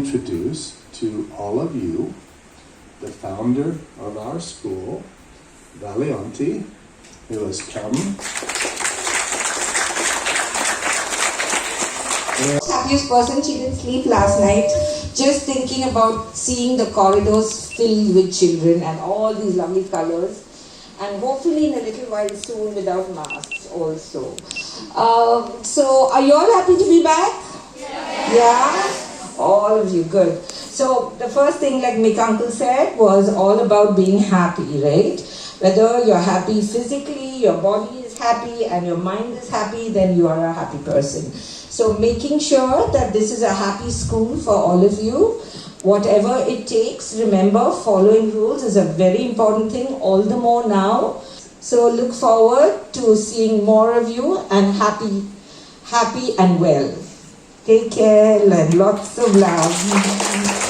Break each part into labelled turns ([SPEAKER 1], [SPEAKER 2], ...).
[SPEAKER 1] introduce to all of you the founder of our school, Valianti, who has come.
[SPEAKER 2] Happiest person, she didn't sleep last night just thinking about seeing the corridors filled with children and all these lovely colors, and hopefully in a little while soon without masks also. So are you all happy to be back? Yeah? All of you, good. So the first thing, like Mick Uncle said, was all about being happy, right? Whether you're happy physically, your body is happy and your mind is happy, then you are a happy person. So making sure that this is a happy school for all of you, whatever it takes, remember following rules is a very important thing, all the more now. So look forward to seeing more of you and happy and well. Take care and lots of love.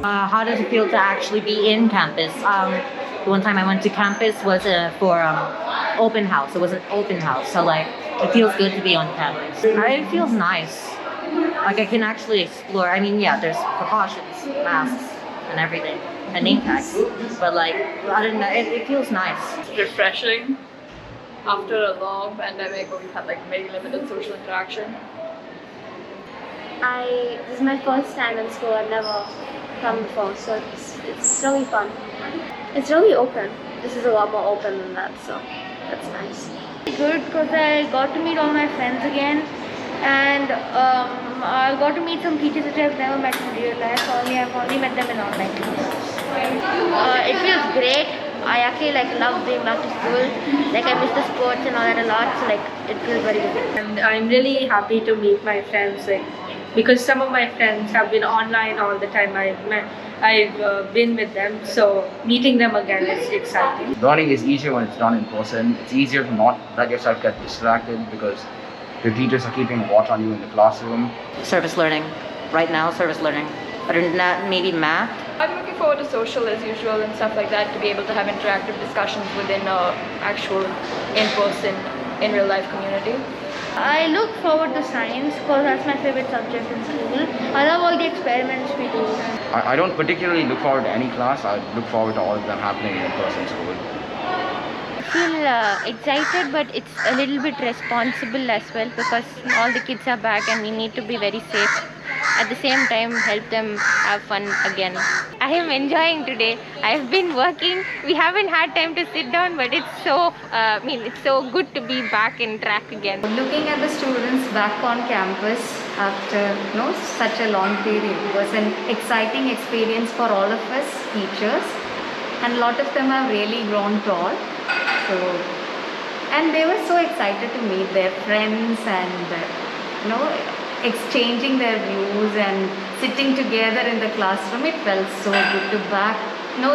[SPEAKER 3] How does it feel to actually be in campus? The one time I went to campus was for open house. It was an open house, so like it feels good to be on campus. It feels nice. Like I can actually explore. I mean, yeah, there's precautions, masks, and everything, and name tags. But like other than that, it feels nice.
[SPEAKER 4] Refreshing. After a long pandemic where we've had like very limited social interaction.
[SPEAKER 5] This is my first time in school. I've never come before, so it's really fun. It's really open. This is a lot more open than that, so that's nice. Good because I got to meet all my friends again, and I got to meet some teachers that I've never met in real life. I've only met them in online class. It feels great. I actually love being back to school. Like I miss the sports and all that a lot, so like it feels very good.
[SPEAKER 6] And I'm really happy to meet my friends, because some of my friends have been online all the time. I've been with them, so meeting them again is exciting.
[SPEAKER 7] Learning is easier when it's done in person. It's easier to not let yourself get distracted because the teachers are keeping watch on you in the classroom.
[SPEAKER 3] Service learning. Right now, service learning. Other than that, maybe math.
[SPEAKER 4] I'm looking forward to social as usual and stuff like that, to be able to have interactive discussions within actual in-person, in real life community.
[SPEAKER 5] I look forward to science because that's my favorite subject in school. I love all the experiments we do.
[SPEAKER 7] I don't particularly look forward to any class. I look forward to all of them happening in person school.
[SPEAKER 5] I feel excited, but it's a little bit responsible as well because all the kids are back and we need to be very safe. At the same time, help them have fun again. I am enjoying today. I've been working. We haven't had time to sit down, but it's so, it's so good to be back in track again.
[SPEAKER 8] Looking at the students back on campus after such a long period was an exciting experience for all of us teachers, and a lot of them have really grown tall. And they were so excited to meet their friends and exchanging their views and sitting together in the classroom. It felt so good to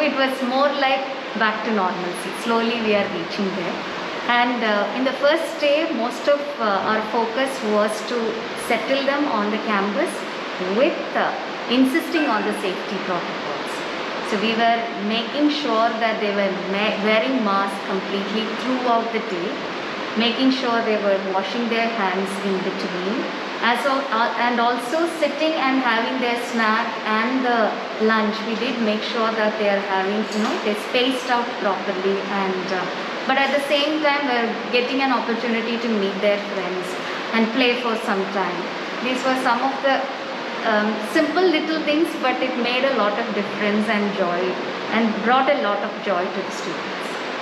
[SPEAKER 8] it was more like back to normalcy. Slowly we are reaching there. And in the first day, most of our focus was to settle them on the campus with insisting on the safety protocols. So we were making sure that they were wearing masks completely throughout the day, making sure they were washing their hands in between, and also sitting and having their snack and the lunch. We did make sure that they are having, they spaced out properly, and but at the same time we're getting an opportunity to meet their friends and play for some time. These were some of the simple little things, but it made a lot of difference and joy, and brought a lot of joy to the students.